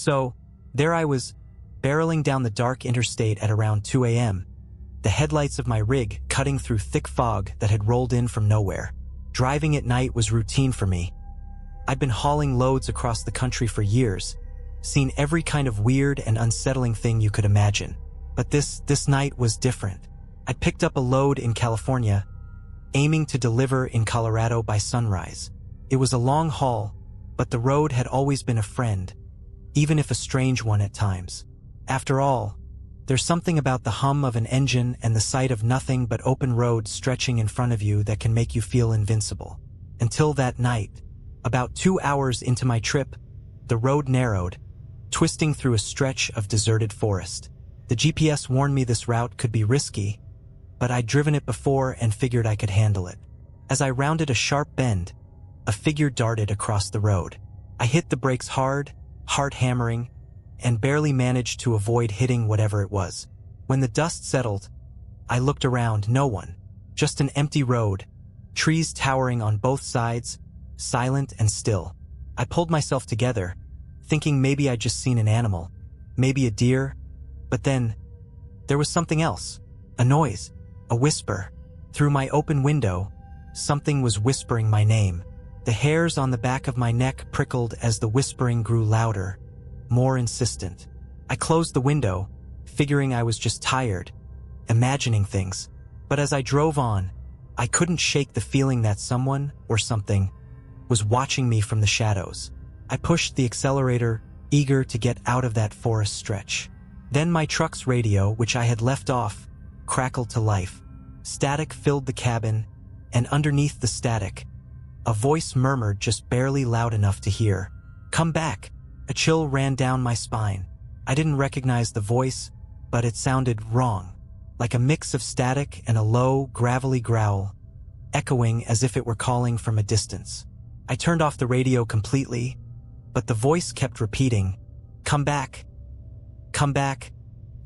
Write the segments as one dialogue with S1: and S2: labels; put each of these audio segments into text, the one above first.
S1: So, there I was, barreling down the dark interstate at around 2 a.m., the headlights of my rig cutting through thick fog that had rolled in from nowhere. Driving at night was routine for me. I'd been hauling loads across the country for years, seen every kind of weird and unsettling thing you could imagine. But this night was different. I'd picked up a load in California, aiming to deliver in Colorado by sunrise. It was a long haul, but the road had always been a friend, even if a strange one at times. After all, there's something about the hum of an engine and the sight of nothing but open road stretching in front of you that can make you feel invincible. Until that night, about 2 hours into my trip, the road narrowed, twisting through a stretch of deserted forest. The GPS warned me this route could be risky, but I'd driven it before and figured I could handle it. As I rounded a sharp bend, a figure darted across the road. I hit the brakes hard, heart hammering, and barely managed to avoid hitting whatever it was. When the dust settled, I looked around. No one. Just an empty road, trees towering on both sides, silent and still. I pulled myself together, thinking maybe I'd just seen an animal, maybe a deer, but then there was something else. A noise, a whisper. Through my open window, something was whispering my name. The hairs on the back of my neck prickled as the whispering grew louder, more insistent. I closed the window, figuring I was just tired, imagining things. But as I drove on, I couldn't shake the feeling that someone, or something, was watching me from the shadows. I pushed the accelerator, eager to get out of that forest stretch. Then my truck's radio, which I had left off, crackled to life. Static filled the cabin, and underneath the static, a voice murmured just barely loud enough to hear. "Come back." A chill ran down my spine. I didn't recognize the voice, but it sounded wrong, like a mix of static and a low, gravelly growl, echoing as if it were calling from a distance. I turned off the radio completely, but the voice kept repeating, "Come back. Come back."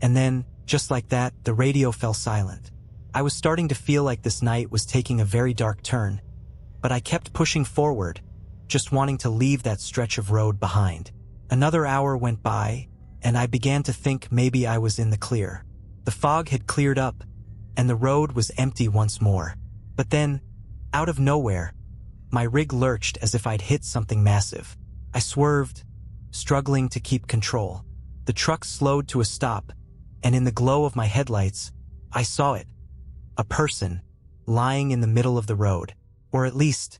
S1: And then, just like that, the radio fell silent. I was starting to feel like this night was taking a very dark turn, but I kept pushing forward, just wanting to leave that stretch of road behind. Another hour went by, and I began to think maybe I was in the clear. The fog had cleared up, and the road was empty once more. But then, out of nowhere, my rig lurched as if I'd hit something massive. I swerved, struggling to keep control. The truck slowed to a stop, and in the glow of my headlights, I saw it. A person, lying in the middle of the road. Or at least,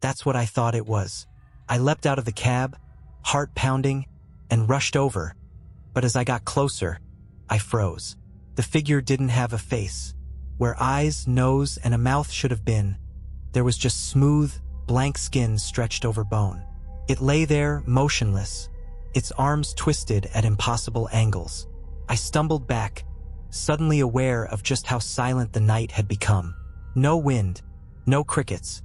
S1: that's what I thought it was. I leapt out of the cab, heart pounding, and rushed over. But as I got closer, I froze. The figure didn't have a face. Where eyes, nose, and a mouth should have been, there was just smooth, blank skin stretched over bone. It lay there, motionless, its arms twisted at impossible angles. I stumbled back, suddenly aware of just how silent the night had become. No wind, no crickets,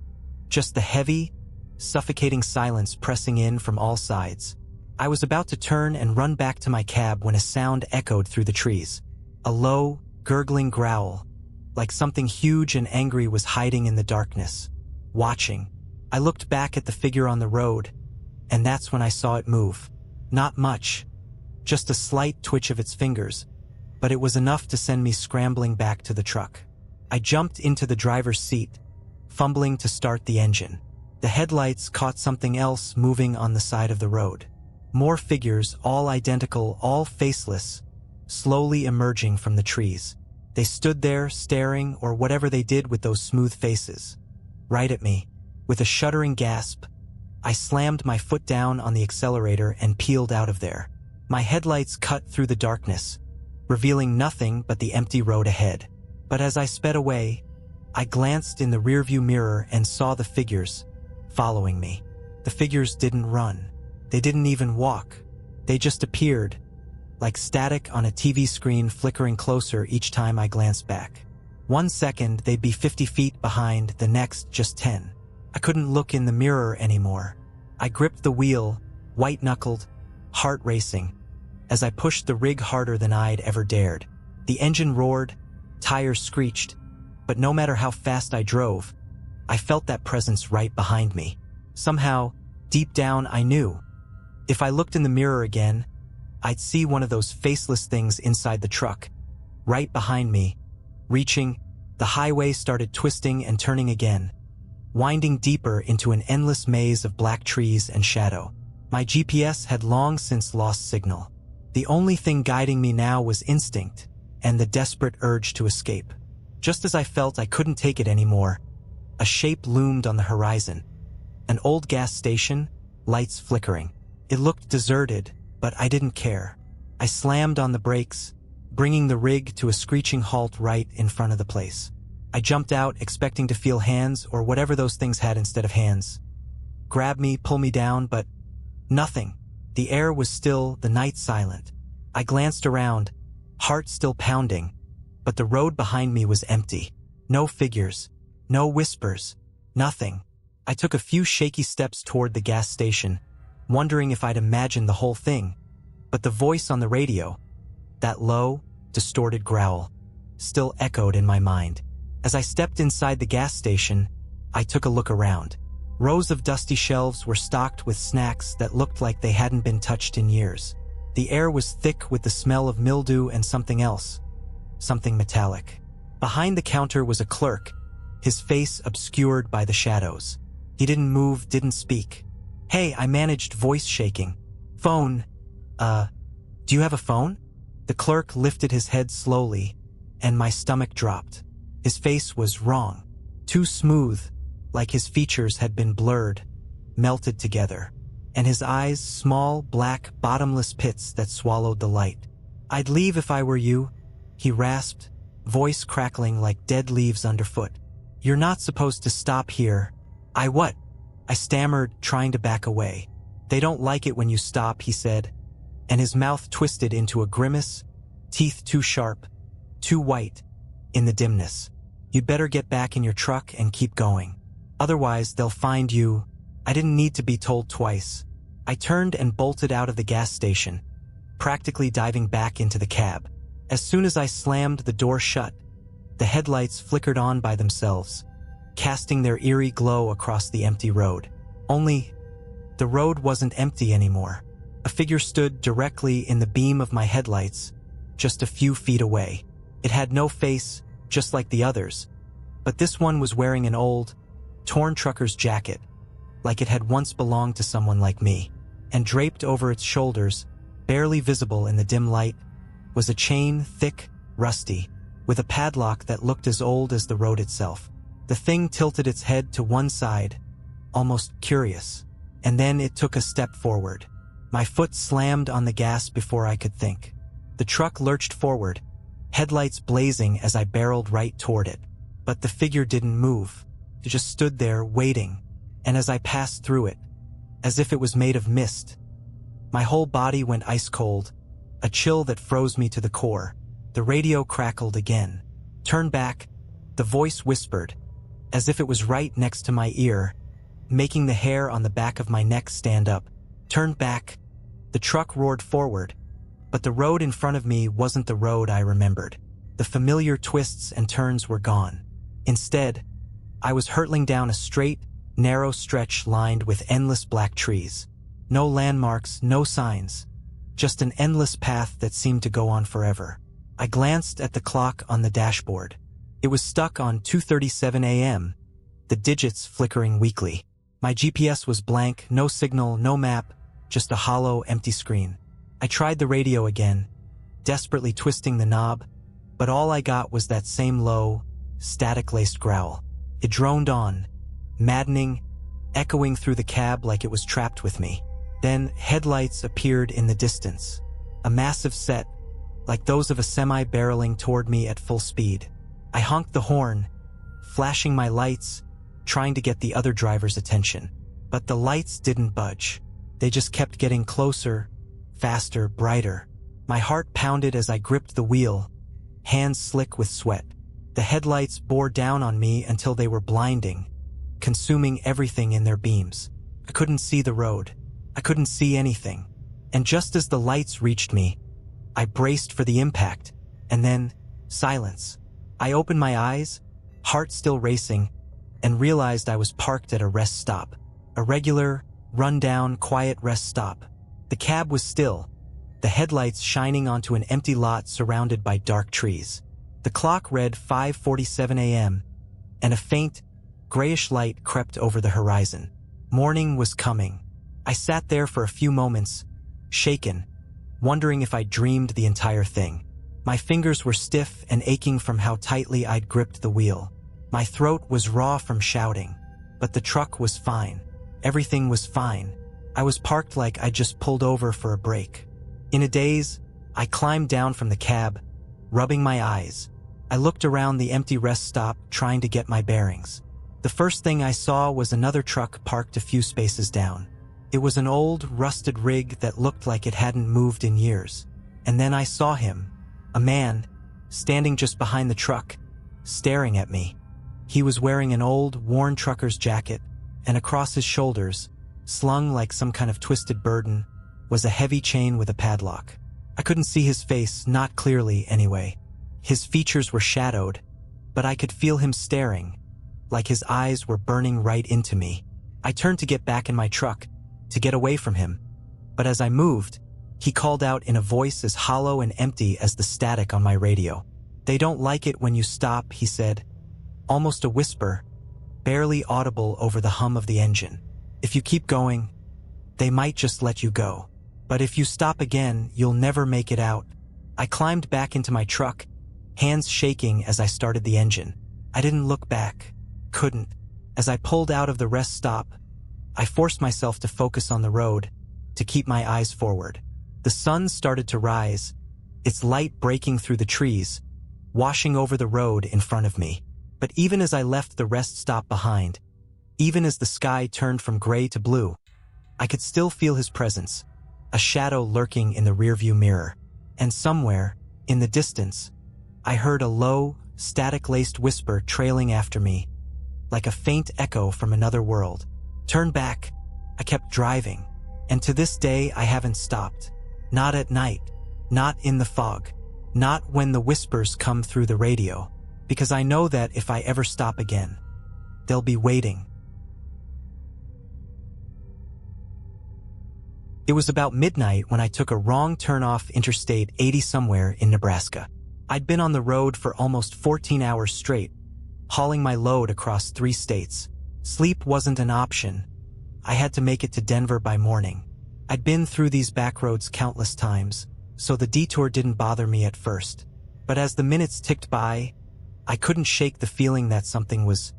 S1: just the heavy, suffocating silence pressing in from all sides. I was about to turn and run back to my cab when a sound echoed through the trees. A low, gurgling growl, like something huge and angry was hiding in the darkness, watching. I looked back at the figure on the road, and that's when I saw it move. Not much, just a slight twitch of its fingers, but it was enough to send me scrambling back to the truck. I jumped into the driver's seat, fumbling to start the engine. The headlights caught something else moving on the side of the road. More figures, all identical, all faceless, slowly emerging from the trees. They stood there, staring, or whatever they did with those smooth faces, right at me. With a shuddering gasp, I slammed my foot down on the accelerator and peeled out of there. My headlights cut through the darkness, revealing nothing but the empty road ahead. But as I sped away, I glanced in the rearview mirror and saw the figures following me. The figures didn't run. They didn't even walk. They just appeared, like static on a TV screen flickering closer each time I glanced back. 1 second, they'd be 50 feet behind, the next just 10. I couldn't look in the mirror anymore. I gripped the wheel, white-knuckled, heart racing, as I pushed the rig harder than I'd ever dared. The engine roared, tires screeched, but no matter how fast I drove, I felt that presence right behind me. Somehow, deep down, I knew If I looked in the mirror again, I'd see one of those faceless things inside the truck, right behind me. Reaching, the highway started twisting and turning again, winding deeper into an endless maze of black trees and shadow. My GPS had long since lost signal. The only thing guiding me now was instinct and the desperate urge to escape. Just as I felt I couldn't take it anymore, a shape loomed on the horizon. An old gas station, lights flickering. It looked deserted, but I didn't care. I slammed on the brakes, bringing the rig to a screeching halt right in front of the place. I jumped out, expecting to feel hands or whatever those things had instead of hands. Grab me, pull me down, but nothing. The air was still, the night silent. I glanced around, heart still pounding, but the road behind me was empty. No figures, no whispers, nothing. I took a few shaky steps toward the gas station, wondering if I'd imagined the whole thing. But the voice on the radio, that low, distorted growl, still echoed in my mind. As I stepped inside the gas station, I took a look around. Rows of dusty shelves were stocked with snacks that looked like they hadn't been touched in years. The air was thick with the smell of mildew and something else, something metallic. Behind the counter was a clerk, his face obscured by the shadows. He didn't move, didn't speak. "Hey," I managed, voice shaking. "Phone. Do you have a phone?" The clerk lifted his head slowly, and my stomach dropped. His face was wrong. Too smooth, like his features had been blurred, melted together. And his eyes, small, black, bottomless pits that swallowed the light. "I'd leave if I were you," he rasped, voice crackling like dead leaves underfoot. "You're not supposed to stop here." What?" I stammered, trying to back away. "They don't like it when you stop," he said, and his mouth twisted into a grimace, teeth too sharp, too white, in the dimness. "You'd better get back in your truck and keep going. Otherwise, they'll find you." I didn't need to be told twice. I turned and bolted out of the gas station, practically diving back into the cab. As soon as I slammed the door shut, the headlights flickered on by themselves, casting their eerie glow across the empty road. Only, the road wasn't empty anymore. A figure stood directly in the beam of my headlights, just a few feet away. It had no face, just like the others, but this one was wearing an old, torn trucker's jacket, like it had once belonged to someone like me. And draped over its shoulders, barely visible in the dim light, was a chain, thick, rusty, with a padlock that looked as old as the road itself. The thing tilted its head to one side, almost curious, and then it took a step forward. My foot slammed on the gas before I could think. The truck lurched forward, headlights blazing as I barreled right toward it. But the figure didn't move. It just stood there, waiting, and as I passed through it, as if it was made of mist, my whole body went ice cold, a chill that froze me to the core. The radio crackled again. "Turn back," the voice whispered, as if it was right next to my ear, making the hair on the back of my neck stand up. "Turn back." The truck roared forward, but the road in front of me wasn't the road I remembered. The familiar twists and turns were gone. Instead, I was hurtling down a straight, narrow stretch lined with endless black trees. No landmarks, no signs, just an endless path that seemed to go on forever. I glanced at the clock on the dashboard. It was stuck on 2:37 a.m., the digits flickering weakly. My GPS was blank, no signal, no map, just a hollow, empty screen. I tried the radio again, desperately twisting the knob, but all I got was that same low, static-laced growl. It droned on, maddening, echoing through the cab like it was trapped with me. Then headlights appeared in the distance, a massive set, like those of a semi barreling toward me at full speed. I honked the horn, flashing my lights, trying to get the other driver's attention. But the lights didn't budge. They just kept getting closer, faster, brighter. My heart pounded as I gripped the wheel, hands slick with sweat. The headlights bore down on me until they were blinding, consuming everything in their beams. I couldn't see the road. I couldn't see anything. And just as the lights reached me, I braced for the impact, and then silence. I opened my eyes, heart still racing, and realized I was parked at a rest stop. A regular, run-down, quiet rest stop. The cab was still, the headlights shining onto an empty lot surrounded by dark trees. The clock read 5:47 a.m., and a faint, grayish light crept over the horizon. Morning was coming. I sat there for a few moments, shaken, wondering if I'd dreamed the entire thing. My fingers were stiff and aching from how tightly I'd gripped the wheel. My throat was raw from shouting, but the truck was fine. Everything was fine. I was parked like I'd just pulled over for a break. In a daze, I climbed down from the cab, rubbing my eyes. I looked around the empty rest stop, trying to get my bearings. The first thing I saw was another truck parked a few spaces down. It was an old, rusted rig that looked like it hadn't moved in years. And then I saw him, a man, standing just behind the truck, staring at me. He was wearing an old, worn trucker's jacket, and across his shoulders, slung like some kind of twisted burden, was a heavy chain with a padlock. I couldn't see his face, not clearly anyway. His features were shadowed, but I could feel him staring, like his eyes were burning right into me. I turned to get back in my truck, to get away from him, but as I moved, he called out in a voice as hollow and empty as the static on my radio. "They don't like it when you stop," he said, almost a whisper, barely audible over the hum of the engine. "If you keep going, they might just let you go. But if you stop again, you'll never make it out." I climbed back into my truck, hands shaking as I started the engine. I didn't look back. Couldn't. As I pulled out of the rest stop, I forced myself to focus on the road, to keep my eyes forward. The sun started to rise, its light breaking through the trees, washing over the road in front of me. But even as I left the rest stop behind, even as the sky turned from gray to blue, I could still feel his presence, a shadow lurking in the rearview mirror. And somewhere, in the distance, I heard a low, static-laced whisper trailing after me, like a faint echo from another world. "Turn back." I kept driving, and to this day I haven't stopped. Not at night, not in the fog, not when the whispers come through the radio, because I know that if I ever stop again, they'll be waiting. It was about midnight when I took a wrong turn off Interstate 80 somewhere in Nebraska. I'd been on the road for almost 14 hours straight, hauling my load across 3 states. Sleep wasn't an option. I had to make it to Denver by morning. I'd been through these back roads countless times, so the detour didn't bother me at first. But as the minutes ticked by, I couldn't shake the feeling that something was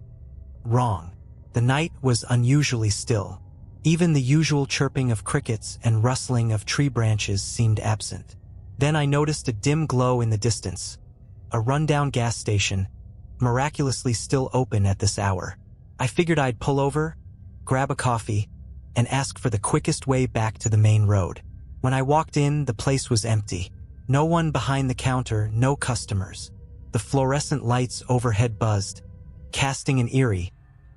S1: wrong. The night was unusually still. Even the usual chirping of crickets and rustling of tree branches seemed absent. Then I noticed a dim glow in the distance. A rundown gas station, miraculously still open at this hour. I figured I'd pull over, grab a coffee, and ask for the quickest way back to the main road. When I walked in, the place was empty. No one behind the counter, no customers. The fluorescent lights overhead buzzed, casting an eerie,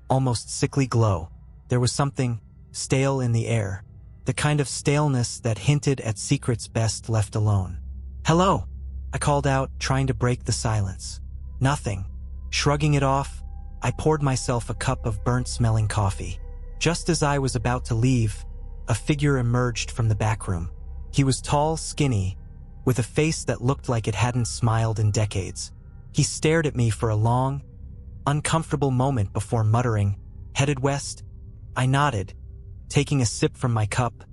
S1: almost sickly glow. There was something stale in the air, the kind of staleness that hinted at secrets best left alone. "Hello," I called out, trying to break the silence. Nothing. Shrugging it off, I poured myself a cup of burnt-smelling coffee. Just as I was about to leave, a figure emerged from the back room. He was tall, skinny, with a face that looked like it hadn't smiled in decades. He stared at me for a long, uncomfortable moment before muttering, "Headed west?" I nodded, taking a sip from my cup,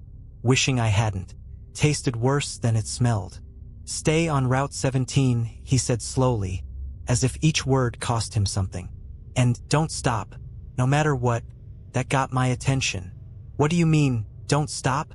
S1: wishing I hadn't. Tasted worse than it smelled. "Stay on Route 17, he said slowly, as if each word cost him something. "And don't stop, no matter what." That got my attention. "What do you mean, don't stop?"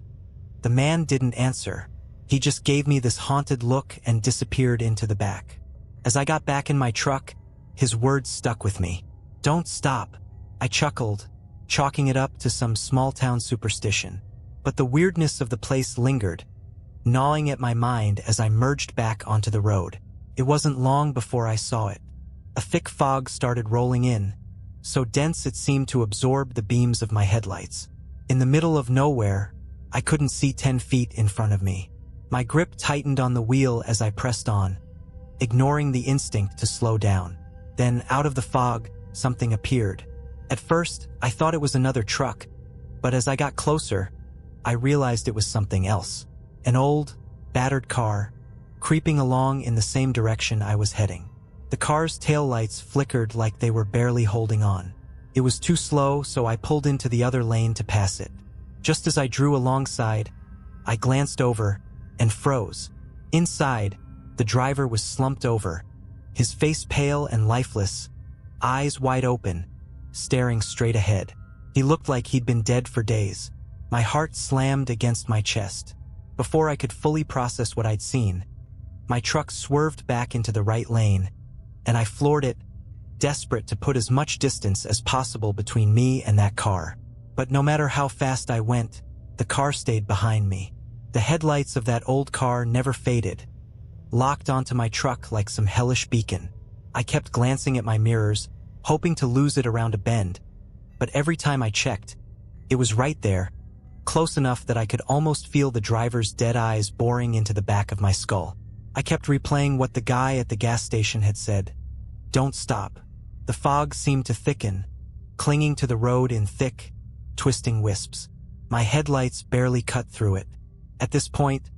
S1: The man didn't answer. He just gave me this haunted look and disappeared into the back. As I got back in my truck, his words stuck with me. "Don't stop." I chuckled, chalking it up to some small-town superstition. But the weirdness of the place lingered, gnawing at my mind as I merged back onto the road. It wasn't long before I saw it. A thick fog started rolling in, so dense it seemed to absorb the beams of my headlights. In the middle of nowhere, I couldn't see 10 feet in front of me. My grip tightened on the wheel as I pressed on, ignoring the instinct to slow down. Then, out of the fog, something appeared. At first, I thought it was another truck, but as I got closer, I realized it was something else. An old, battered car, creeping along in the same direction I was heading. The car's taillights flickered like they were barely holding on. It was too slow, so I pulled into the other lane to pass it. Just as I drew alongside, I glanced over and froze. Inside, the driver was slumped over, his face pale and lifeless, eyes wide open, staring straight ahead. He looked like he'd been dead for days. My heart slammed against my chest. Before I could fully process what I'd seen, my truck swerved back into the right lane, and I floored it, desperate to put as much distance as possible between me and that car. But no matter how fast I went, the car stayed behind me. The headlights of that old car never faded, locked onto my truck like some hellish beacon. I kept glancing at my mirrors, hoping to lose it around a bend, but every time I checked, it was right there, close enough that I could almost feel the driver's dead eyes boring into the back of my skull. I kept replaying what the guy at the gas station had said. Don't stop. The fog seemed to thicken, clinging to the road in thick, twisting wisps. My headlights barely cut through it. At this point,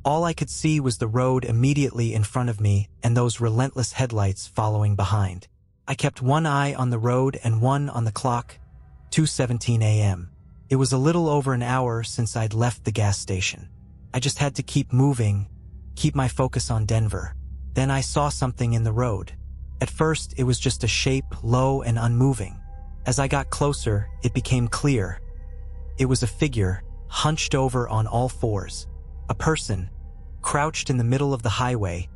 S1: all I could see was the road immediately in front of me and those relentless headlights following behind. I kept one eye on the road and one on the clock, 2:17 a.m. It was a little over an hour since I'd left the gas station. I just had to keep moving, keep my focus on Denver. Then I saw something in the road. At first, it was just a shape, low and unmoving. As I got closer, it became clear. It was a figure, hunched over on all fours. A person, crouched in the middle of the highway,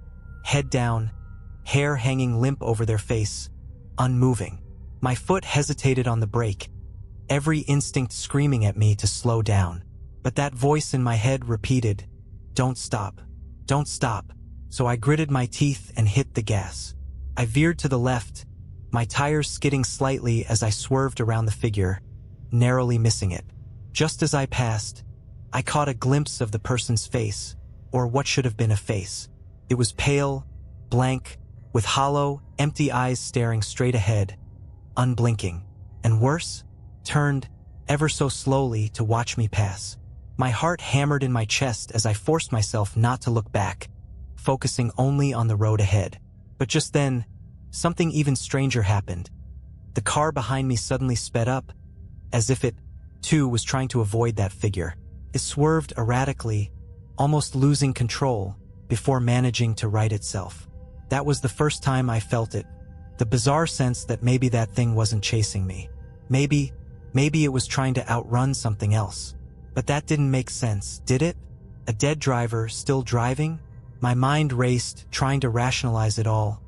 S1: head down, hair hanging limp over their face, unmoving. My foot hesitated on the brake, every instinct screaming at me to slow down. But that voice in my head repeated, "Don't stop, don't stop." So I gritted my teeth and hit the gas. I veered to the left, my tires skidding slightly as I swerved around the figure, narrowly missing it. Just as I passed, I caught a glimpse of the person's face, or what should have been a face. It was pale, blank, with hollow, empty eyes staring straight ahead, unblinking, and worse, turned, ever so slowly, to watch me pass. My heart hammered in my chest as I forced myself not to look back, focusing only on the road ahead. But just then, something even stranger happened. The car behind me suddenly sped up, as if it, too, was trying to avoid that figure. It swerved erratically, almost losing control, before managing to right itself. That was the first time I felt it, the bizarre sense that maybe that thing wasn't chasing me. Maybe it was trying to outrun something else. But that didn't make sense, did it? A dead driver still driving? My mind raced, trying to rationalize it all,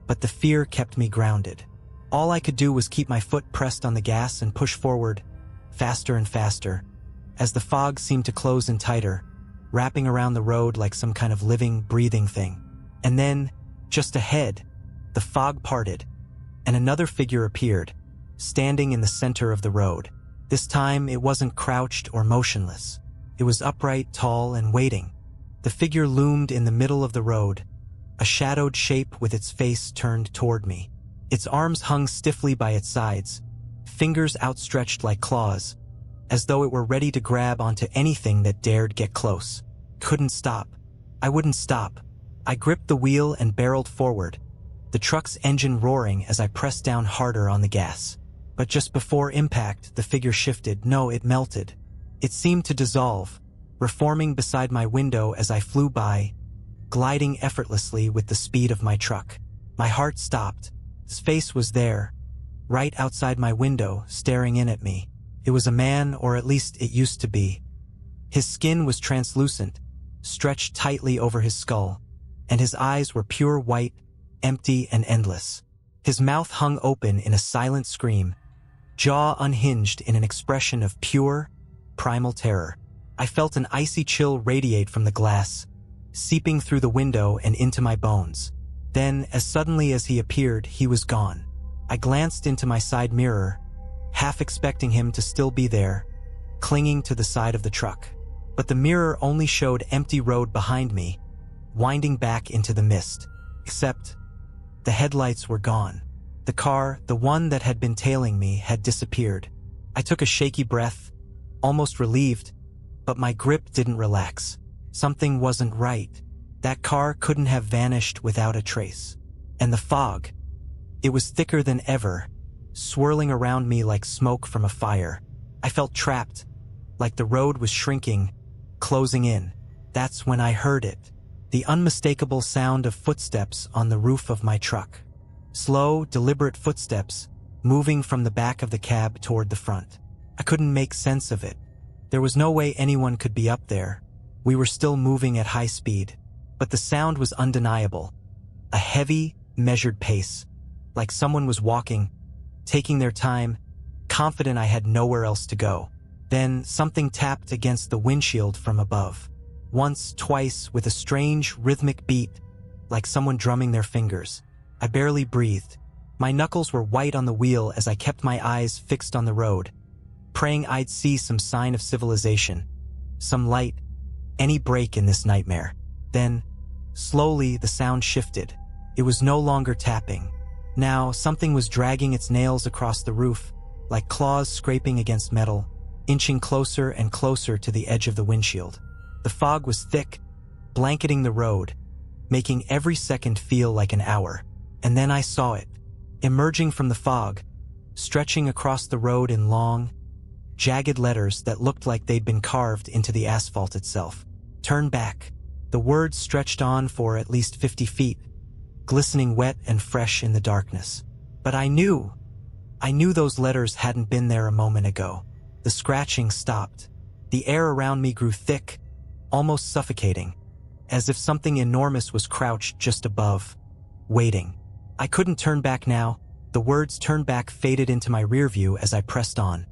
S1: but the fear kept me grounded. All I could do was keep my foot pressed on the gas and push forward, faster and faster, as the fog seemed to close in tighter, wrapping around the road like some kind of living, breathing thing. And then, just ahead, the fog parted, and another figure appeared, standing in the center of the road. This time, it wasn't crouched or motionless. It was upright, tall, and waiting. The figure loomed in the middle of the road, a shadowed shape with its face turned toward me. Its arms hung stiffly by its sides, fingers outstretched like claws, as though it were ready to grab onto anything that dared get close. Couldn't stop. I wouldn't stop. I gripped the wheel and barreled forward, the truck's engine roaring as I pressed down harder on the gas. But just before impact, the figure shifted. No, it melted. It seemed to dissolve, reforming beside my window as I flew by, gliding effortlessly with the speed of my truck. My heart stopped. His face was there, right outside my window, staring in at me. It was a man, or at least it used to be. His skin was translucent, stretched tightly over his skull, and his eyes were pure white, empty and endless. His mouth hung open in a silent scream, jaw unhinged in an expression of pure, primal terror. I felt an icy chill radiate from the glass, seeping through the window and into my bones. Then, as suddenly as he appeared, he was gone. I glanced into my side mirror, half expecting him to still be there, clinging to the side of the truck. But the mirror only showed empty road behind me, winding back into the mist. Except, the headlights were gone. The car, the one that had been tailing me, had disappeared. I took a shaky breath, almost relieved, but my grip didn't relax. Something wasn't right. That car couldn't have vanished without a trace. And the fog, it was thicker than ever, swirling around me like smoke from a fire. I felt trapped, like the road was shrinking, closing in. That's when I heard it. The unmistakable sound of footsteps on the roof of my truck. Slow, deliberate footsteps, moving from the back of the cab toward the front. I couldn't make sense of it. There was no way anyone could be up there. We were still moving at high speed. But the sound was undeniable. A heavy, measured pace. Like someone was walking, taking their time, confident I had nowhere else to go. Then something tapped against the windshield from above. Once, twice, with a strange, rhythmic beat, like someone drumming their fingers. I barely breathed. My knuckles were white on the wheel as I kept my eyes fixed on the road, praying I'd see some sign of civilization, some light, any break in this nightmare. Then, slowly, the sound shifted. It was no longer tapping. Now, something was dragging its nails across the roof, like claws scraping against metal, inching closer and closer to the edge of the windshield. The fog was thick, blanketing the road, making every second feel like an hour. And then I saw it, emerging from the fog, stretching across the road in long, jagged letters that looked like they'd been carved into the asphalt itself. Turn back. The words stretched on for at least 50 feet, glistening wet and fresh in the darkness. But I knew those letters hadn't been there a moment ago. The scratching stopped. The air around me grew thick, almost suffocating, as if something enormous was crouched just above, waiting. I couldn't turn back now. The words "turn back" faded into my rear view as I pressed on,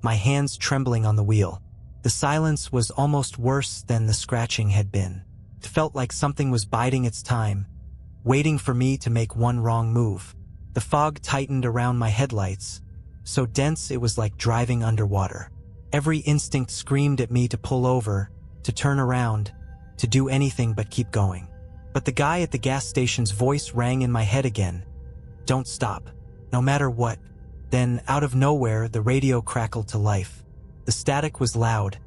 S1: my hands trembling on the wheel. The silence was almost worse than the scratching had been. It felt like something was biding its time, waiting for me to make one wrong move. The fog tightened around my headlights, so dense it was like driving underwater. Every instinct screamed at me to pull over, to turn around, to do anything but keep going. But the guy at the gas station's voice rang in my head again. Don't stop, no matter what. Then, out of nowhere, the radio crackled to life. The static was loud,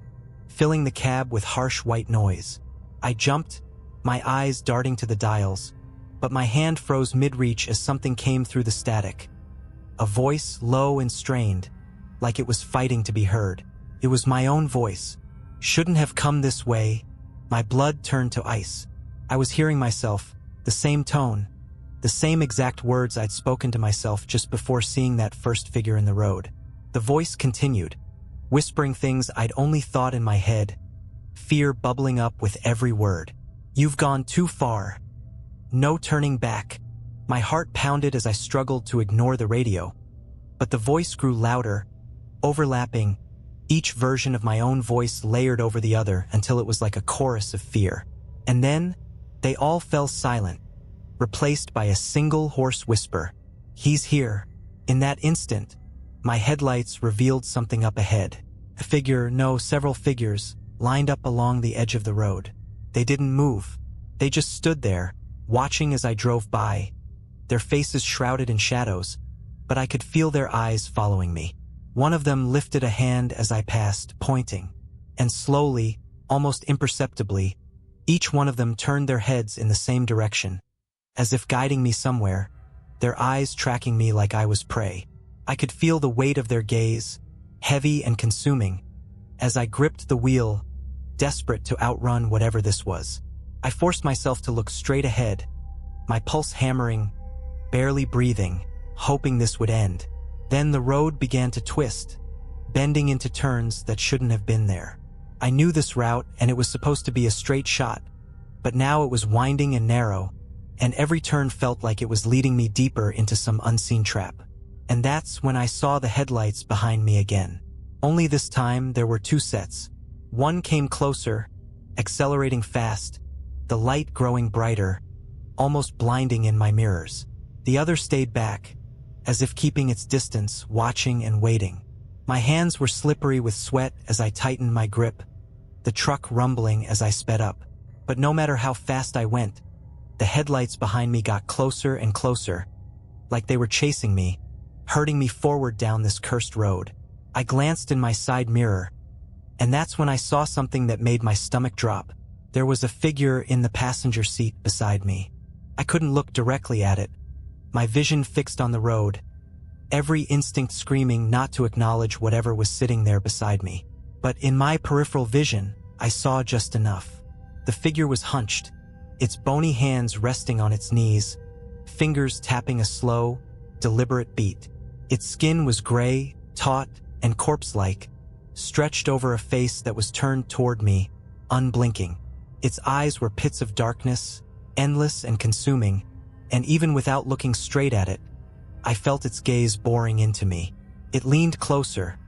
S1: filling the cab with harsh white noise. I jumped, my eyes darting to the dials, but my hand froze mid-reach as something came through the static. A voice, low and strained, like it was fighting to be heard. It was my own voice. Shouldn't have come this way. My blood turned to ice. I was hearing myself, the same tone, the same exact words I'd spoken to myself just before seeing that first figure in the road. The voice continued, whispering things I'd only thought in my head, fear bubbling up with every word. You've gone too far. No turning back. My heart pounded as I struggled to ignore the radio, but the voice grew louder, overlapping, each version of my own voice layered over the other until it was like a chorus of fear. And then, they all fell silent, replaced by a single hoarse whisper. He's here. In that instant, my headlights revealed something up ahead. A figure, no, several figures, lined up along the edge of the road. They didn't move. They just stood there, watching as I drove by, their faces shrouded in shadows, but I could feel their eyes following me. One of them lifted a hand as I passed, pointing, and slowly, almost imperceptibly, each one of them turned their heads in the same direction, as if guiding me somewhere, their eyes tracking me like I was prey. I could feel the weight of their gaze, heavy and consuming, as I gripped the wheel, desperate to outrun whatever this was. I forced myself to look straight ahead, my pulse hammering, barely breathing, hoping this would end. Then the road began to twist, bending into turns that shouldn't have been there. I knew this route and it was supposed to be a straight shot, but now it was winding and narrow, and every turn felt like it was leading me deeper into some unseen trap. And that's when I saw the headlights behind me again. Only this time there were two sets. One came closer, accelerating fast, the light growing brighter, almost blinding in my mirrors. The other stayed back, as if keeping its distance, watching and waiting. My hands were slippery with sweat as I tightened my grip, the truck rumbling as I sped up. But no matter how fast I went, the headlights behind me got closer and closer, like they were chasing me, herding me forward down this cursed road. I glanced in my side mirror, And that's when I saw something that made my stomach drop. There was a figure in the passenger seat beside me. I couldn't look directly at it, my vision fixed on the road, every instinct screaming not to acknowledge whatever was sitting there beside me. But in my peripheral vision, I saw just enough. The figure was hunched, its bony hands resting on its knees, fingers tapping a slow, deliberate beat. Its skin was gray, taut, and corpse-like, stretched over a face that was turned toward me, unblinking. Its eyes were pits of darkness, endless and consuming, and even without looking straight at it, I felt its gaze boring into me. It leaned closer,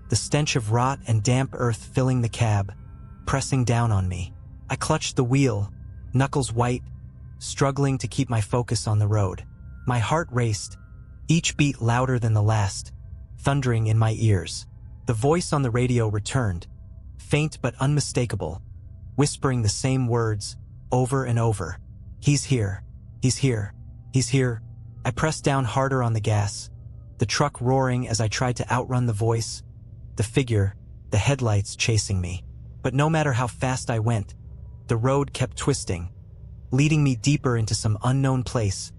S1: the stench of rot and damp earth filling the cab, pressing down on me. I clutched the wheel, knuckles white, struggling to keep my focus on the road. My heart raced, each beat louder than the last, thundering in my ears. The voice on the radio returned, faint but unmistakable, whispering the same words over and over. "He's here. He's here. He's here." I pressed down harder on the gas, the truck roaring as I tried to outrun the voice, the figure, the headlights chasing me. But no matter how fast I went, the road kept twisting, leading me deeper into some unknown place,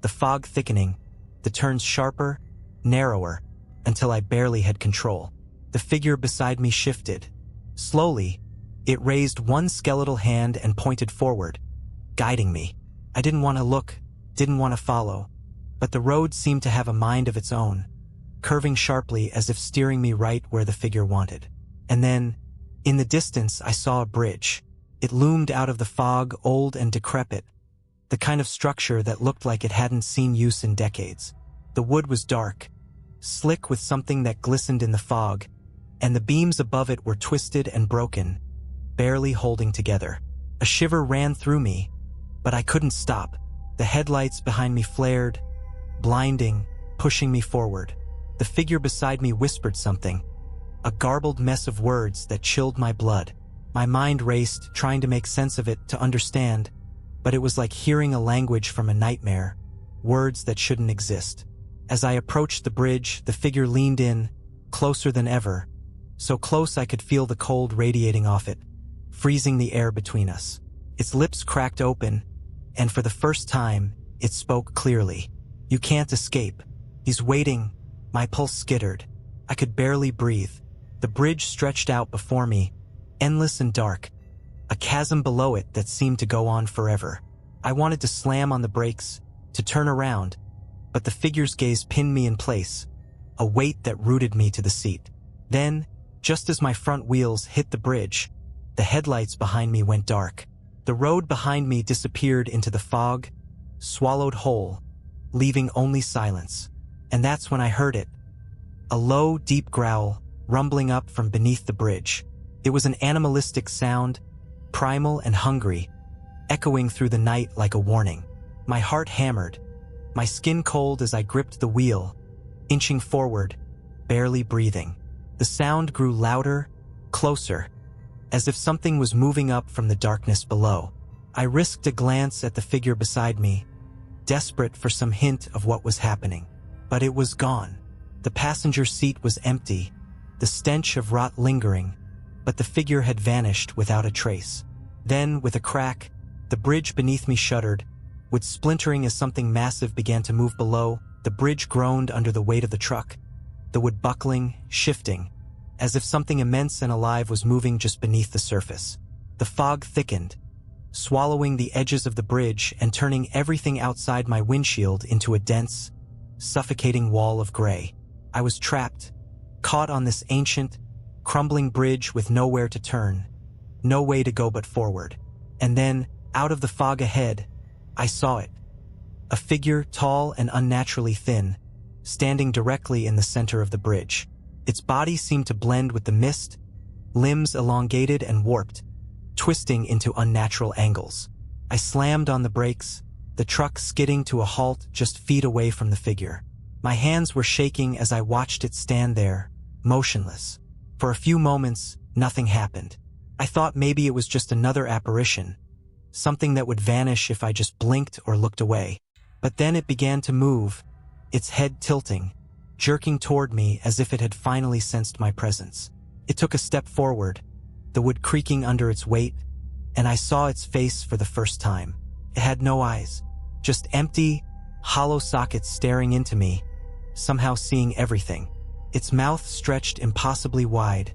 S1: the fog thickening, the turns sharper, narrower, until I barely had control. The figure beside me shifted. Slowly, it raised one skeletal hand and pointed forward, guiding me. I didn't want to look, didn't want to follow, but the road seemed to have a mind of its own, curving sharply as if steering me right where the figure wanted. And then, in the distance, I saw a bridge. It loomed out of the fog, old and decrepit, the kind of structure that looked like it hadn't seen use in decades. The wood was dark, slick with something that glistened in the fog, and the beams above it were twisted and broken, barely holding together. A shiver ran through me, but I couldn't stop. The headlights behind me flared, blinding, pushing me forward. The figure beside me whispered something, a garbled mess of words that chilled my blood. My mind raced, trying to make sense of it, to understand, but it was like hearing a language from a nightmare, words that shouldn't exist. As I approached the bridge, the figure leaned in, closer than ever, so close I could feel the cold radiating off it, freezing the air between us. Its lips cracked open, and for the first time, it spoke clearly. "You can't escape. He's waiting." My pulse skittered. I could barely breathe. The bridge stretched out before me, endless and dark, a chasm below it that seemed to go on forever. I wanted to slam on the brakes, to turn around, but the figure's gaze pinned me in place, a weight that rooted me to the seat. Then, just as my front wheels hit the bridge, the headlights behind me went dark. The road behind me disappeared into the fog, swallowed whole, leaving only silence. And that's when I heard it. A low, deep growl, rumbling up from beneath the bridge. It was an animalistic sound, primal and hungry, echoing through the night like a warning. My heart hammered, my skin cold as I gripped the wheel, inching forward, barely breathing. The sound grew louder, closer, as if something was moving up from the darkness below. I risked a glance at the figure beside me, desperate for some hint of what was happening. But it was gone. The passenger seat was empty, the stench of rot lingering, but the figure had vanished without a trace. Then, with a crack, the bridge beneath me shuddered, with splintering as something massive began to move below. The bridge groaned under the weight of the truck, the wood buckling, shifting, as if something immense and alive was moving just beneath the surface. The fog thickened, swallowing the edges of the bridge and turning everything outside my windshield into a dense, suffocating wall of gray. I was trapped, caught on this ancient, crumbling bridge with nowhere to turn, no way to go but forward. And then, out of the fog ahead, I saw it. A figure tall and unnaturally thin, standing directly in the center of the bridge. Its body seemed to blend with the mist, limbs elongated and warped, twisting into unnatural angles. I slammed on the brakes, the truck skidding to a halt just feet away from the figure. My hands were shaking as I watched it stand there, motionless. For a few moments, nothing happened. I thought maybe it was just another apparition, something that would vanish if I just blinked or looked away. But then it began to move, its head tilting, jerking toward me as if it had finally sensed my presence. It took a step forward, the wood creaking under its weight, and I saw its face for the first time. It had no eyes, just empty, hollow sockets staring into me, somehow seeing everything. Its mouth stretched impossibly wide,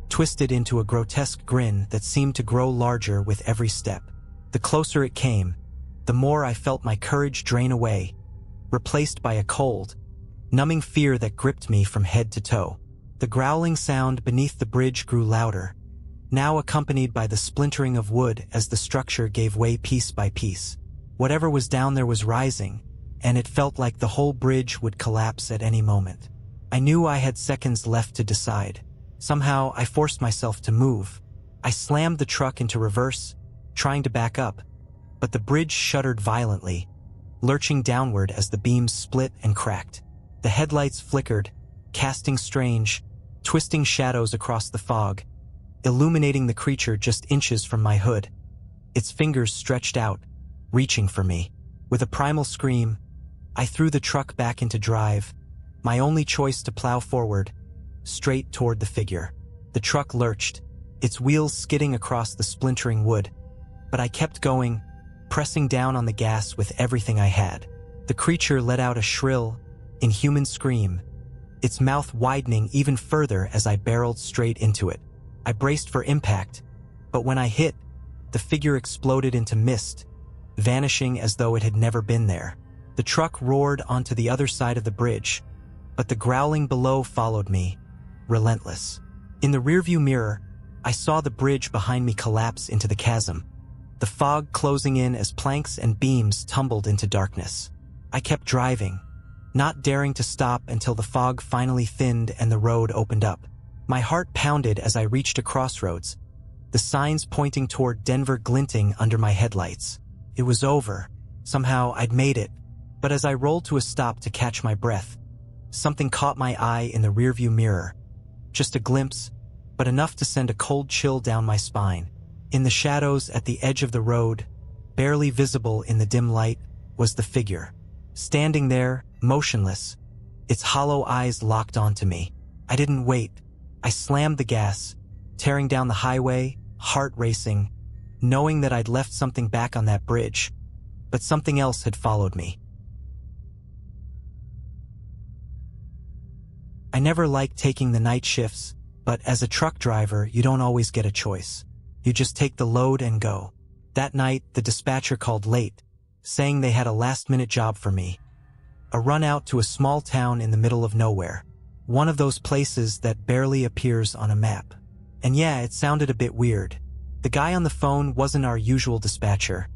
S1: twisted into a grotesque grin that seemed to grow larger with every step. The closer it came, the more I felt my courage drain away, replaced by a cold, numbing fear that gripped me from head to toe. The growling sound beneath the bridge grew louder, now accompanied by the splintering of wood as the structure gave way piece by piece. Whatever was down there was rising, and it felt like the whole bridge would collapse at any moment. I knew I had seconds left to decide. Somehow, I forced myself to move. I slammed the truck into reverse, trying to back up, but the bridge shuddered violently, lurching downward as the beams split and cracked. The headlights flickered, casting strange, twisting shadows across the fog, illuminating the creature just inches from my hood. Its fingers stretched out, reaching for me. With a primal scream, I threw the truck back into drive, my only choice to plow forward, straight toward the figure. The truck lurched, its wheels skidding across the splintering wood, but I kept going, pressing down on the gas with everything I had. The creature let out a shrill, inhuman scream, its mouth widening even further as I barreled straight into it. I braced for impact, but when I hit, the figure exploded into mist, vanishing as though it had never been there. The truck roared onto the other side of the bridge, but the growling below followed me, relentless. In the rearview mirror, I saw the bridge behind me collapse into the chasm, the fog closing in as planks and beams tumbled into darkness. I kept driving, not daring to stop until the fog finally thinned and the road opened up. My heart pounded as I reached a crossroads, the signs pointing toward Denver glinting under my headlights. It was over. Somehow I'd made it. But as I rolled to a stop to catch my breath, something caught my eye in the rearview mirror. Just a glimpse, but enough to send a cold chill down my spine. In the shadows at the edge of the road, barely visible in the dim light, was the figure. Standing there, motionless, its hollow eyes locked onto me. I didn't wait. I slammed the gas, tearing down the highway, heart racing, knowing that I'd left something back on that bridge, but something else had followed me. I never liked taking the night shifts, but as a truck driver, you don't always get a choice. You just take the load and go. That night, the dispatcher called late, saying they had a last-minute job for me. A run out to a small town in the middle of nowhere. One of those places that barely appears on a map. And yeah, it sounded a bit weird. The guy on the phone wasn't our usual dispatcher,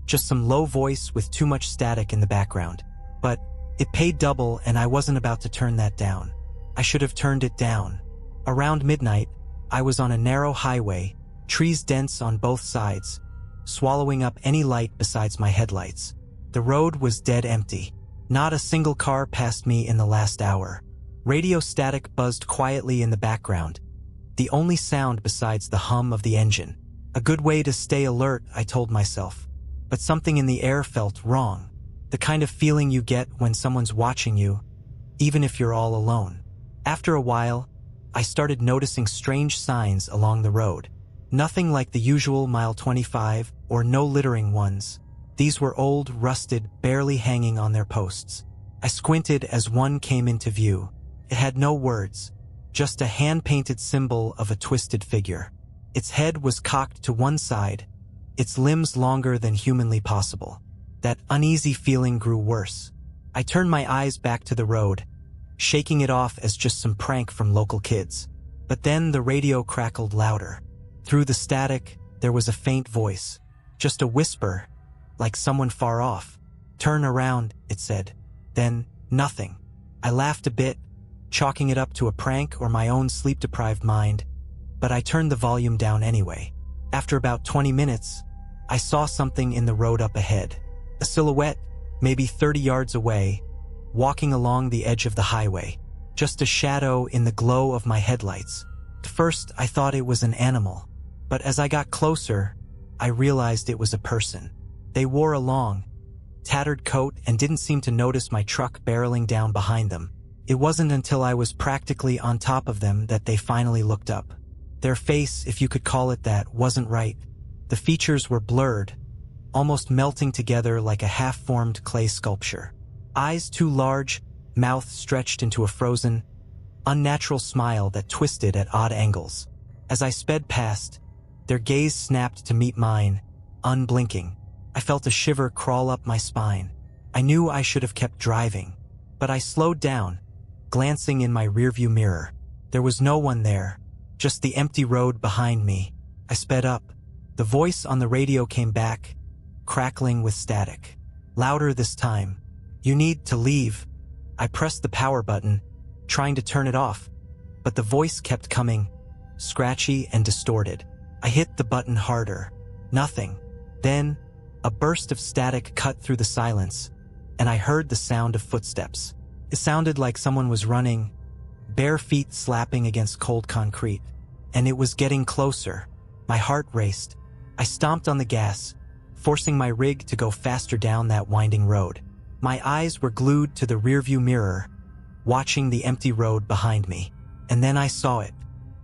S1: just some low voice with too much static in the background. But it paid double and I wasn't about to turn that down. I should have turned it down. Around midnight, I was on a narrow highway, trees dense on both sides, swallowing up any light besides my headlights. The road was dead empty. Not a single car passed me in the last hour. Radio static buzzed quietly in the background, the only sound besides the hum of the engine. A good way to stay alert, I told myself. But something in the air felt wrong. The kind of feeling you get when someone's watching you, even if you're all alone. After a while, I started noticing strange signs along the road. Nothing like the usual mile 25 or no littering ones. These were old, rusted, barely hanging on their posts. I squinted as one came into view. It had no words, just a hand-painted symbol of a twisted figure. Its head was cocked to one side, its limbs longer than humanly possible. That uneasy feeling grew worse. I turned my eyes back to the road, shaking it off as just some prank from local kids. But then the radio crackled louder. Through the static, there was a faint voice, just a whisper, like someone far off. "Turn around," it said. Then, nothing. I laughed a bit, chalking it up to a prank or my own sleep-deprived mind, but I turned the volume down anyway. After about 20 minutes, I saw something in the road up ahead. A silhouette, maybe 30 yards away, walking along the edge of the highway. Just a shadow in the glow of my headlights. At first, I thought it was an animal, but as I got closer, I realized it was a person. They wore a long, tattered coat and didn't seem to notice my truck barreling down behind them. It wasn't until I was practically on top of them that they finally looked up. Their face, if you could call it that, wasn't right. The features were blurred, almost melting together like a half-formed clay sculpture. Eyes too large, mouth stretched into a frozen, unnatural smile that twisted at odd angles. As I sped past, their gaze snapped to meet mine, unblinking. I felt a shiver crawl up my spine. I knew I should have kept driving, but I slowed down, glancing in my rearview mirror. There was no one there, just the empty road behind me. I sped up. The voice on the radio came back, crackling with static. Louder this time. "You need to leave." I pressed the power button, trying to turn it off, but the voice kept coming, scratchy and distorted. I hit the button harder. Nothing. Then, a burst of static cut through the silence, and I heard the sound of footsteps. It sounded like someone was running, bare feet slapping against cold concrete, and it was getting closer. My heart raced. I stomped on the gas, forcing my rig to go faster down that winding road. My eyes were glued to the rearview mirror, watching the empty road behind me. And then I saw it.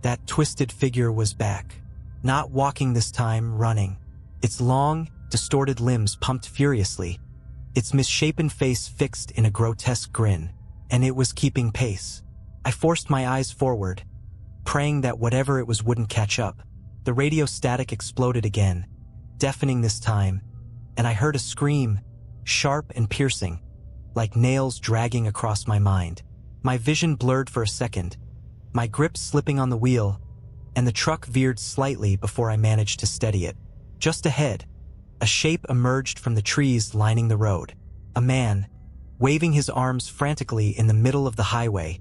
S1: That twisted figure was back. Not walking this time, running. Its long, distorted limbs pumped furiously, its misshapen face fixed in a grotesque grin, and it was keeping pace. I forced my eyes forward, praying that whatever it was wouldn't catch up. The radio static exploded again, deafening this time, and I heard a scream, sharp and piercing, like nails dragging across my mind. My vision blurred for a second, my grip slipping on the wheel, and the truck veered slightly before I managed to steady it. Just ahead, a shape emerged from the trees lining the road. A man, waving his arms frantically in the middle of the highway,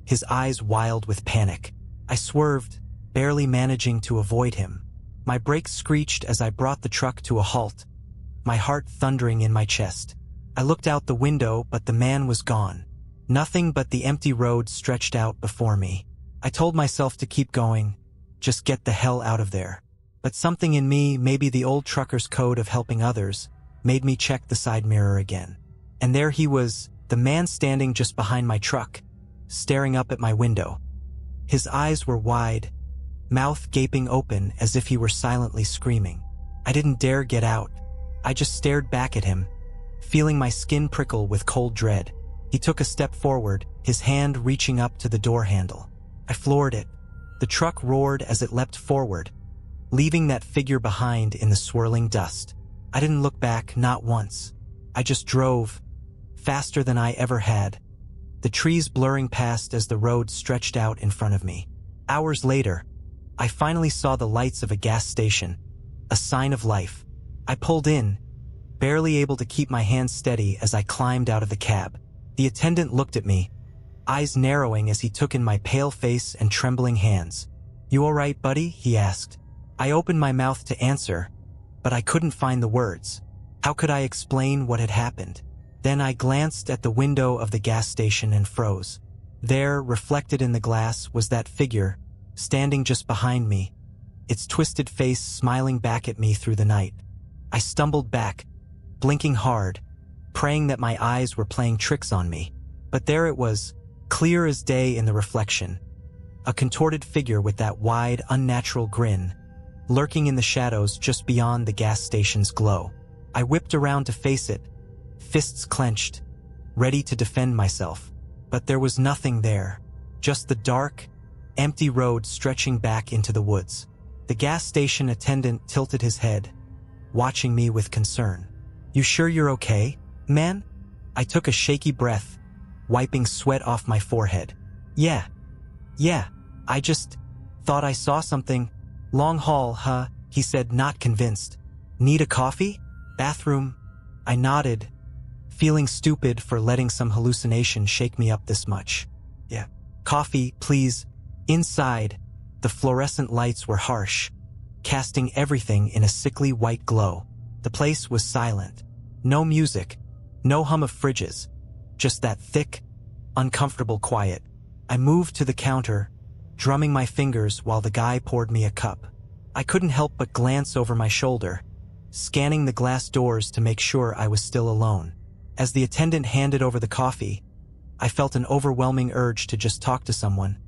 S1: his eyes wild with panic. I swerved, barely managing to avoid him. My brakes screeched as I brought the truck to a halt, my heart thundering in my chest. I looked out the window, but the man was gone. Nothing but the empty road stretched out before me. I told myself to keep going, just get the hell out of there. But something in me, maybe the old trucker's code of helping others, made me check the side mirror again. And there he was, the man standing just behind my truck, staring up at my window. His eyes were wide, mouth gaping open as if he were silently screaming. I didn't dare get out. I just stared back at him, feeling my skin prickle with cold dread. He took a step forward, his hand reaching up to the door handle. I floored it. The truck roared as it leapt forward, leaving that figure behind in the swirling dust. I didn't look back, not once. I just drove, faster than I ever had, the trees blurring past as the road stretched out in front of me. Hours later, I finally saw the lights of a gas station, a sign of life. I pulled in, barely able to keep my hands steady as I climbed out of the cab. The attendant looked at me, eyes narrowing as he took in my pale face and trembling hands. "You all right, buddy?" he asked. I opened my mouth to answer, but I couldn't find the words. How could I explain what had happened? Then I glanced at the window of the gas station and froze. There, reflected in the glass, was that figure, standing just behind me, its twisted face smiling back at me through the night. I stumbled back, blinking hard, praying that my eyes were playing tricks on me. But there it was, clear as day in the reflection, a contorted figure with that wide, unnatural grin, lurking in the shadows just beyond the gas station's glow. I whipped around to face it, fists clenched, ready to defend myself. But there was nothing there, just the dark, empty road stretching back into the woods. The gas station attendant tilted his head, watching me with concern. "You sure you're okay, man?" I took a shaky breath, wiping sweat off my forehead. Yeah, I just thought I saw something. Long haul, huh?" he said, not convinced. "Need a coffee? Bathroom?" I nodded, feeling stupid for letting some hallucination shake me up this much. "Yeah, coffee, please." Inside, the fluorescent lights were harsh, casting everything in a sickly white glow. The place was silent. No music, no hum of fridges, just that thick, uncomfortable quiet. I moved to the counter, drumming my fingers while the guy poured me a cup. I couldn't help but glance over my shoulder, scanning the glass doors to make sure I was still alone. As the attendant handed over the coffee, I felt an overwhelming urge to just talk to someone,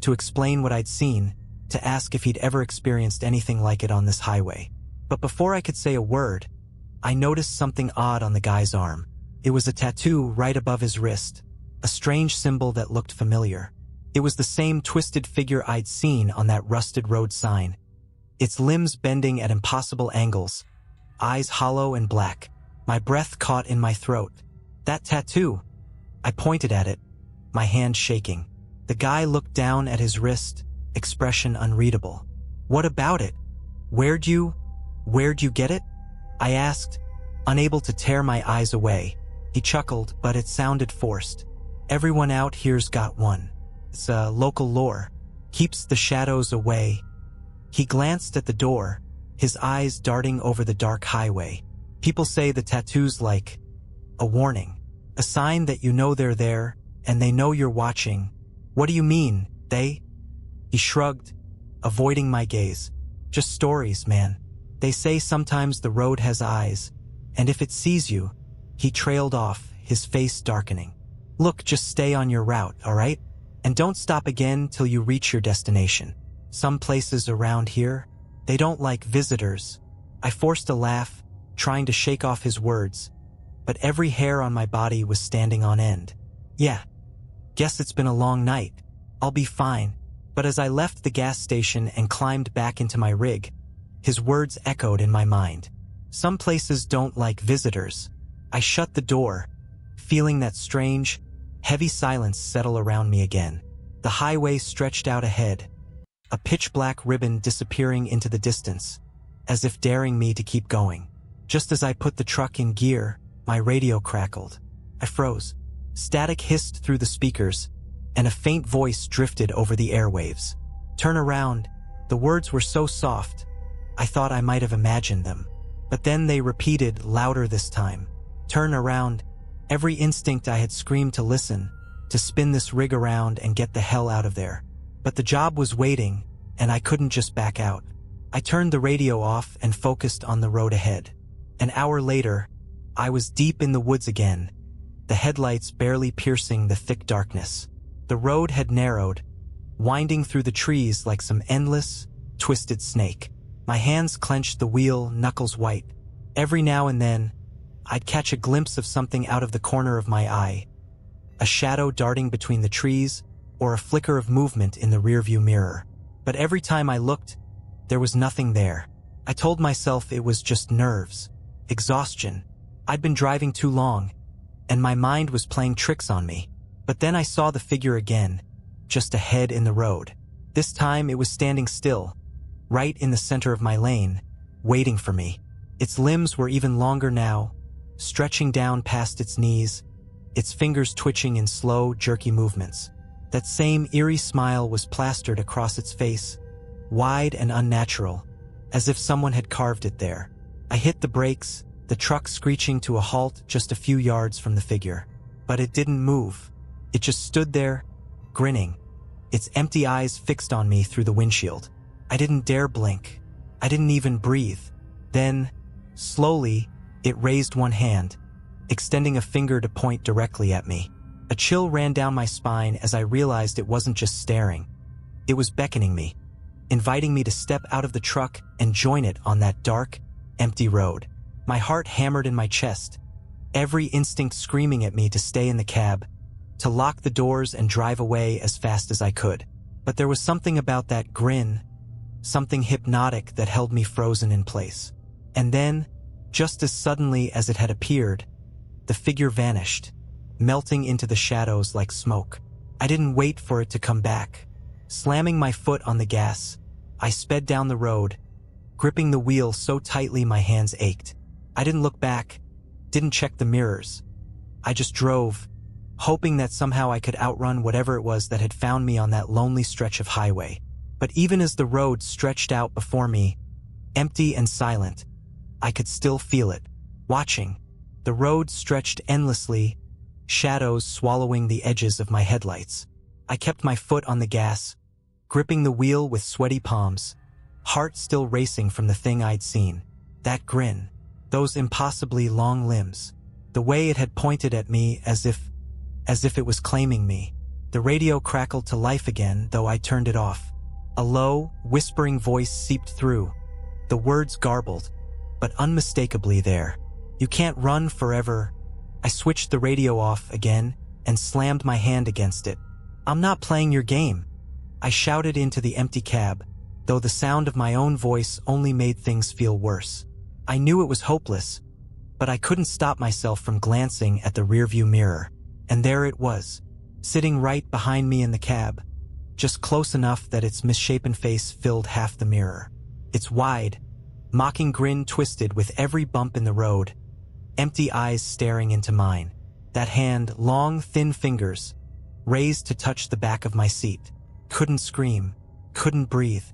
S1: to explain what I'd seen, to ask if he'd ever experienced anything like it on this highway. But before I could say a word, I noticed something odd on the guy's arm. It was a tattoo right above his wrist, a strange symbol that looked familiar. It was the same twisted figure I'd seen on that rusted road sign, its limbs bending at impossible angles, eyes hollow and black. My breath caught in my throat. That tattoo! I pointed at it, my hand shaking. The guy looked down at his wrist, expression unreadable. What about it? Where'd you get it? I asked, unable to tear my eyes away. He chuckled, but it sounded forced. Everyone out here's got one. It's a local lore. Keeps the shadows away. He glanced at the door, his eyes darting over the dark highway. People say the tattoo's like a warning, a sign that you know they're there and they know you're watching. What do you mean, they? He shrugged, avoiding my gaze. Just stories, man. They say sometimes the road has eyes, and if it sees you, he trailed off, his face darkening. Look, just stay on your route, all right? And don't stop again till you reach your destination. Some places around here, they don't like visitors. I forced a laugh, trying to shake off his words, but every hair on my body was standing on end. Yeah, guess it's been a long night. I'll be fine. But as I left the gas station and climbed back into my rig, his words echoed in my mind. Some places don't like visitors. I shut the door, feeling that strange, heavy silence settle around me again. The highway stretched out ahead, a pitch-black ribbon disappearing into the distance, as if daring me to keep going. Just as I put the truck in gear, my radio crackled. I froze. Static hissed through the speakers, and a faint voice drifted over the airwaves. Turn around. The words were so soft, I thought I might have imagined them. But then they repeated, louder this time. Turn around. Every instinct I had screamed to listen, to spin this rig around and get the hell out of there. But the job was waiting, and I couldn't just back out. I turned the radio off and focused on the road ahead. An hour later, I was deep in the woods again, the headlights barely piercing the thick darkness. The road had narrowed, winding through the trees like some endless, twisted snake. My hands clenched the wheel, knuckles white. Every now and then, I'd catch a glimpse of something out of the corner of my eye, a shadow darting between the trees, or a flicker of movement in the rearview mirror. But every time I looked, there was nothing there. I told myself it was just nerves, exhaustion. I'd been driving too long, and my mind was playing tricks on me. But then I saw the figure again, just ahead in the road. This time it was standing still, right in the center of my lane, waiting for me. Its limbs were even longer now, stretching down past its knees, its fingers twitching in slow, jerky movements. That same eerie smile was plastered across its face, wide and unnatural, as if someone had carved it there. I hit the brakes, the truck screeching to a halt just a few yards from the figure. But it didn't move. It just stood there, grinning, its empty eyes fixed on me through the windshield. I didn't dare blink. I didn't even breathe. Then, slowly, it raised one hand, extending a finger to point directly at me. A chill ran down my spine as I realized it wasn't just staring. It was beckoning me, inviting me to step out of the truck and join it on that dark, empty road. My heart hammered in my chest, every instinct screaming at me to stay in the cab, to lock the doors and drive away as fast as I could. But there was something about that grin, something hypnotic that held me frozen in place. And then, just as suddenly as it had appeared, the figure vanished, melting into the shadows like smoke. I didn't wait for it to come back. Slamming my foot on the gas, I sped down the road, gripping the wheel so tightly my hands ached. I didn't look back, didn't check the mirrors. I just drove, hoping that somehow I could outrun whatever it was that had found me on that lonely stretch of highway. But even as the road stretched out before me, empty and silent, I could still feel it, watching. The road stretched endlessly, shadows swallowing the edges of my headlights. I kept my foot on the gas, gripping the wheel with sweaty palms, heart still racing from the thing I'd seen. That grin, those impossibly long limbs, the way it had pointed at me as if as if it was claiming me. The radio crackled to life again, though I turned it off. A low, whispering voice seeped through, the words garbled, but unmistakably there. "You can't run forever." I switched the radio off again and slammed my hand against it. "I'm not playing your game," I shouted into the empty cab, though the sound of my own voice only made things feel worse. I knew it was hopeless, but I couldn't stop myself from glancing at the rearview mirror. And there it was, sitting right behind me in the cab, just close enough that its misshapen face filled half the mirror. Its wide, mocking grin twisted with every bump in the road, empty eyes staring into mine. That hand, long, thin fingers, raised to touch the back of my seat. Couldn't scream, couldn't breathe.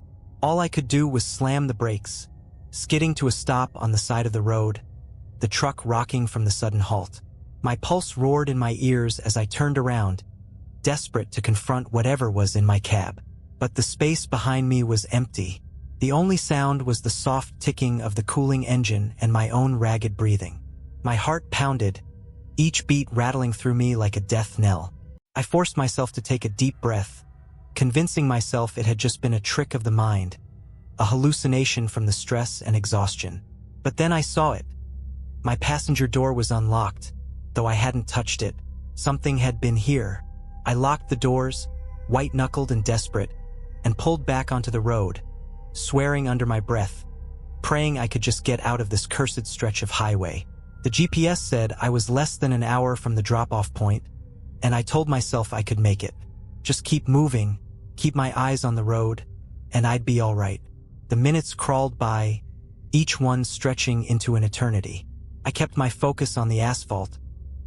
S1: All I could do was slam the brakes, skidding to a stop on the side of the road, the truck rocking from the sudden halt. My pulse roared in my ears as I turned around, desperate to confront whatever was in my cab. But the space behind me was empty. The only sound was the soft ticking of the cooling engine and my own ragged breathing. My heart pounded, each beat rattling through me like a death knell. I forced myself to take a deep breath, convincing myself it had just been a trick of the mind, a hallucination from the stress and exhaustion. But then I saw it. My passenger door was unlocked, though I hadn't touched it. Something had been here. I locked the doors, white-knuckled and desperate, and pulled back onto the road, swearing under my breath, praying I could just get out of this cursed stretch of highway. The GPS said I was less than an hour from the drop-off point, and I told myself I could make it. Just keep moving, keep my eyes on the road, and I'd be all right. The minutes crawled by, each one stretching into an eternity. I kept my focus on the asphalt,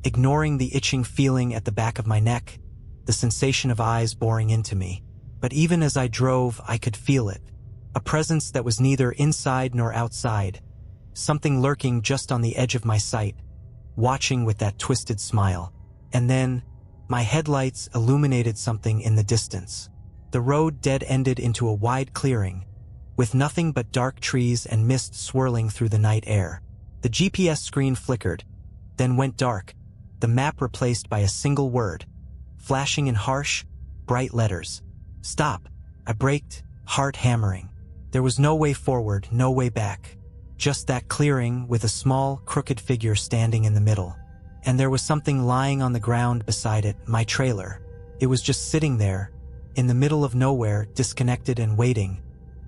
S1: ignoring the itching feeling at the back of my neck, the sensation of eyes boring into me. But even as I drove, I could feel it. A presence that was neither inside nor outside, something lurking just on the edge of my sight, watching with that twisted smile. And then, my headlights illuminated something in the distance. The road dead-ended into a wide clearing, with nothing but dark trees and mist swirling through the night air. The GPS screen flickered, then went dark, the map replaced by a single word, flashing in harsh, bright letters. "Stop." I braked, heart hammering. There was no way forward, no way back. Just that clearing with a small, crooked figure standing in the middle. And there was something lying on the ground beside it, my trailer. It was just sitting there, in the middle of nowhere, disconnected and waiting,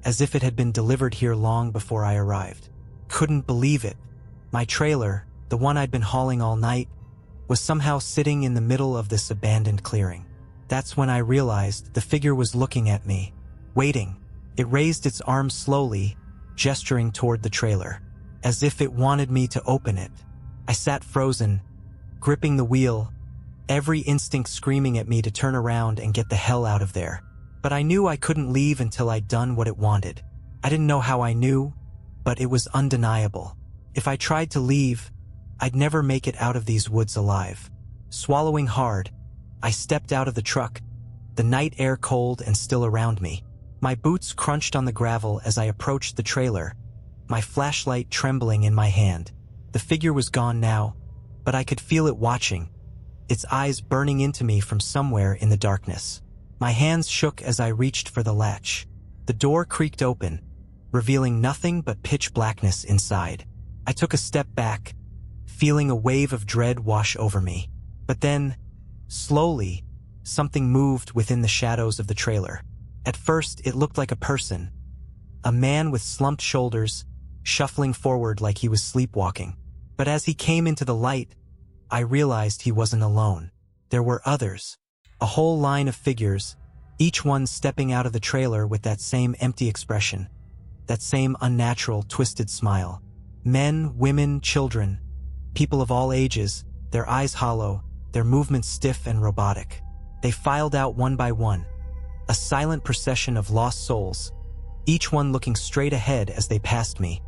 S1: as if it had been delivered here long before I arrived. Couldn't believe it. My trailer, the one I'd been hauling all night, was somehow sitting in the middle of this abandoned clearing. That's when I realized the figure was looking at me, waiting. It raised its arms slowly, gesturing toward the trailer, as if it wanted me to open it. I sat frozen, gripping the wheel, every instinct screaming at me to turn around and get the hell out of there. But I knew I couldn't leave until I'd done what it wanted. I didn't know how I knew, but it was undeniable. If I tried to leave, I'd never make it out of these woods alive. Swallowing hard, I stepped out of the truck, the night air cold and still around me. My boots crunched on the gravel as I approached the trailer, my flashlight trembling in my hand. The figure was gone now, but I could feel it watching, its eyes burning into me from somewhere in the darkness. My hands shook as I reached for the latch. The door creaked open, revealing nothing but pitch blackness inside. I took a step back, feeling a wave of dread wash over me. But then, slowly, something moved within the shadows of the trailer. At first, it looked like a person, a man with slumped shoulders, shuffling forward like he was sleepwalking. But as he came into the light, I realized he wasn't alone. There were others, a whole line of figures, each one stepping out of the trailer with that same empty expression, that same unnatural, twisted smile. Men, women, children, people of all ages, their eyes hollow, their movements stiff and robotic. They filed out one by one, a silent procession of lost souls, each one looking straight ahead as they passed me,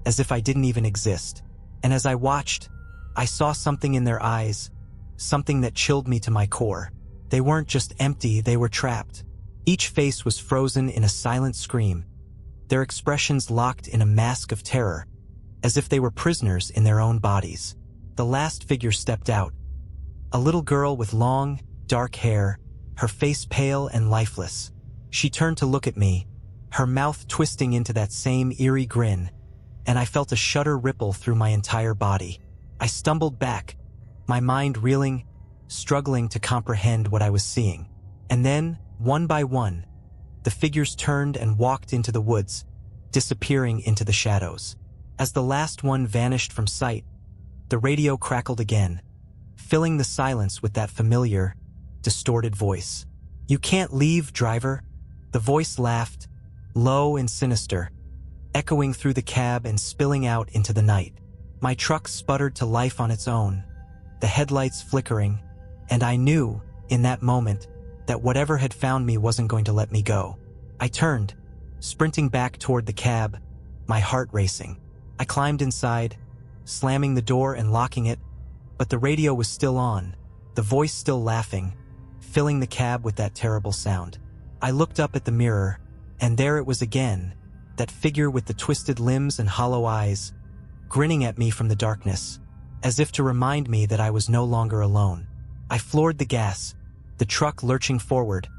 S1: as if I didn't even exist. And as I watched, I saw something in their eyes, something that chilled me to my core. They weren't just empty, they were trapped. Each face was frozen in a silent scream, their expressions locked in a mask of terror, as if they were prisoners in their own bodies. The last figure stepped out, A little girl with long, dark hair, her face pale and lifeless. She turned to look at me, her mouth twisting into that same eerie grin, and I felt a shudder ripple through my entire body. I stumbled back, my mind reeling, struggling to comprehend what I was seeing. And then, one by one, the figures turned and walked into the woods, disappearing into the shadows. As the last one vanished from sight, the radio crackled again, filling the silence with that familiar, distorted voice. "You can't leave, driver." The voice laughed, low and sinister, echoing through the cab and spilling out into the night. My truck sputtered to life on its own, the headlights flickering, and I knew, in that moment, that whatever had found me wasn't going to let me go. I turned, sprinting back toward the cab, my heart racing. I climbed inside, slamming the door and locking it, but the radio was still on, the voice still laughing, filling the cab with that terrible sound. I looked up at the mirror, and there it was again, that figure with the twisted limbs and hollow eyes, grinning at me from the darkness, as if to remind me that I was no longer alone. I floored the gas, the truck lurching forward,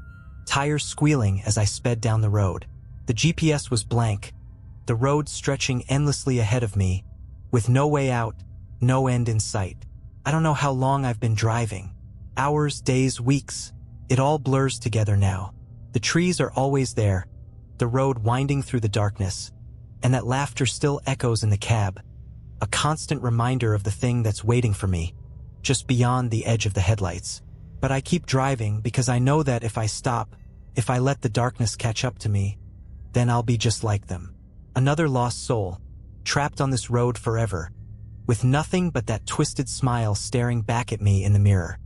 S1: tires squealing as I sped down the road. The GPS was blank, the road stretching endlessly ahead of me, with no way out, no end in sight. I don't know how long I've been driving. Hours, days, weeks. It all blurs together now. The trees are always there, the road winding through the darkness, and that laughter still echoes in the cab, a constant reminder of the thing that's waiting for me, just beyond the edge of the headlights. But I keep driving because I know that if I stop, if I let the darkness catch up to me, then I'll be just like them. Another lost soul, trapped on this road forever, with nothing but that twisted smile staring back at me in the mirror.